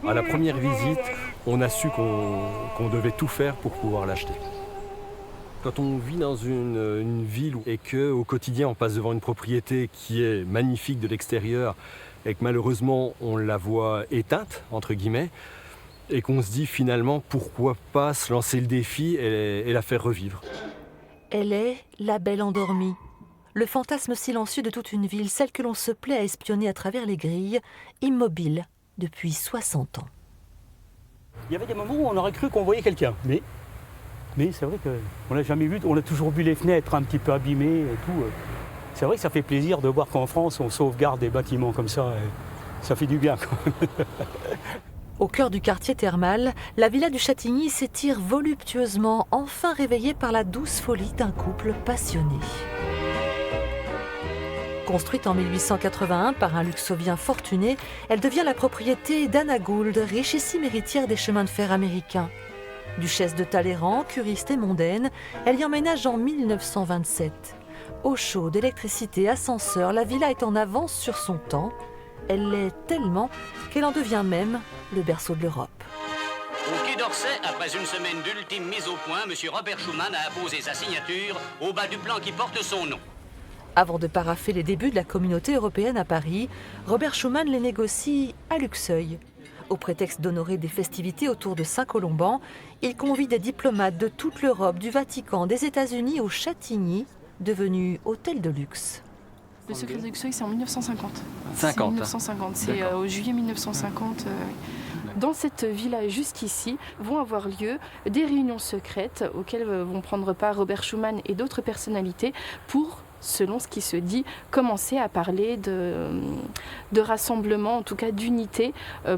À la première visite, on a su qu'on devait tout faire pour pouvoir l'acheter. Quand on vit dans une ville et qu'au quotidien on passe devant une propriété qui est magnifique de l'extérieur et que malheureusement on la voit éteinte, entre guillemets, et qu'on se dit finalement pourquoi pas se lancer le défi et la faire revivre. Elle est la belle endormie, le fantasme silencieux de toute une ville, celle que l'on se plaît à espionner à travers les grilles, immobile depuis 60 ans. Il y avait des moments où on aurait cru qu'on voyait quelqu'un, mais c'est vrai qu'on l'a jamais vu, on a toujours vu les fenêtres un petit peu abîmées et tout. C'est vrai que ça fait plaisir de voir qu'en France on sauvegarde des bâtiments comme ça, et ça fait du bien. Au cœur du quartier thermal, la villa du Châtigny s'étire voluptueusement, enfin réveillée par la douce folie d'un couple passionné. Construite en 1881 par un luxovien fortuné, elle devient la propriété d'Anna Gould, richissime héritière des chemins de fer américains. Duchesse de Talleyrand, curiste et mondaine, elle y emménage en 1927. Eau chaude, électricité, ascenseur, la villa est en avance sur son temps. Elle l'est tellement qu'elle en devient même le berceau de l'Europe. Au Quai d'Orsay, après une semaine d'ultime mise au point, M. Robert Schuman a apposé sa signature au bas du plan qui porte son nom. Avant de paraffer les débuts de la communauté européenne à Paris, Robert Schuman les négocie à Luxeuil. Au prétexte d'honorer des festivités autour de Saint-Colomban, il convie des diplomates de toute l'Europe, du Vatican, des États-Unis au Châtigny, devenu hôtel de luxe. Le secret de Luxeuil, c'est en 1950. 50. C'est au juillet 1950. Dans cette villa juste ici vont avoir lieu des réunions secrètes auxquelles vont prendre part Robert Schuman et d'autres personnalités pour, selon ce qui se dit, commencer à parler de rassemblement, en tout cas d'unité,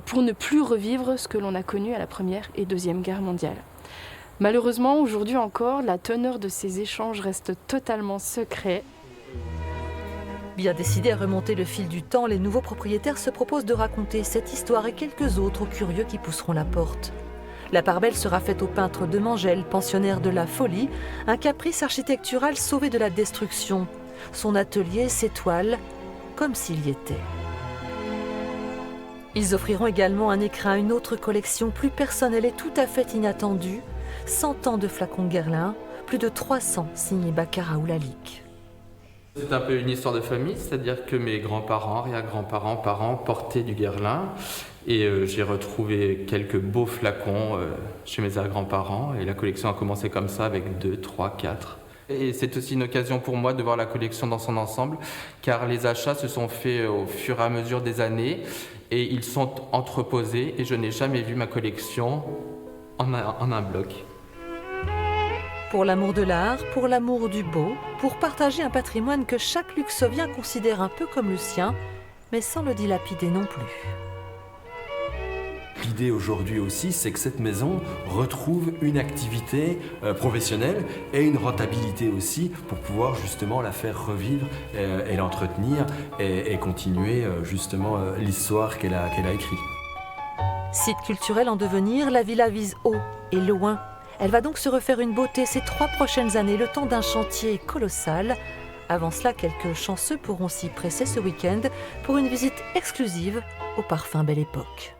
pour ne plus revivre ce que l'on a connu à la Première et Deuxième Guerre mondiale. Malheureusement, aujourd'hui encore, la teneur de ces échanges reste totalement secrète. Bien décidés à remonter le fil du temps, les nouveaux propriétaires se proposent de raconter cette histoire et quelques autres aux curieux qui pousseront la porte. La part belle sera faite au peintre Demangel, pensionnaire de la folie, un caprice architectural sauvé de la destruction. Son atelier s'étoile comme s'il y était. Ils offriront également un écrin à une autre collection plus personnelle et tout à fait inattendue. 100 ans de flacons de Guerlain, plus de 300 signés Baccarat ou Lalique. C'est un peu une histoire de famille, c'est-à-dire que mes grands-parents, arrière-grands-parents, parents portaient du Guerlain. Et j'ai retrouvé quelques beaux flacons chez mes arrière-grands-parents. Et la collection a commencé comme ça avec 2, 3, 4. Et c'est aussi une occasion pour moi de voir la collection dans son ensemble, car les achats se sont faits au fur et à mesure des années. Et ils sont entreposés et je n'ai jamais vu ma collection en un bloc. Pour l'amour de l'art, pour l'amour du beau, pour partager un patrimoine que chaque luxovien considère un peu comme le sien, mais sans le dilapider non plus. L'idée aujourd'hui aussi, c'est que cette maison retrouve une activité professionnelle et une rentabilité aussi pour pouvoir justement la faire revivre et l'entretenir et continuer justement l'histoire qu'elle a écrite. Site culturel en devenir, la villa vise haut et loin. Elle va donc se refaire une beauté ces 3 prochaines années, le temps d'un chantier colossal. Avant cela, quelques chanceux pourront s'y presser ce week-end pour une visite exclusive au parfum Belle Époque.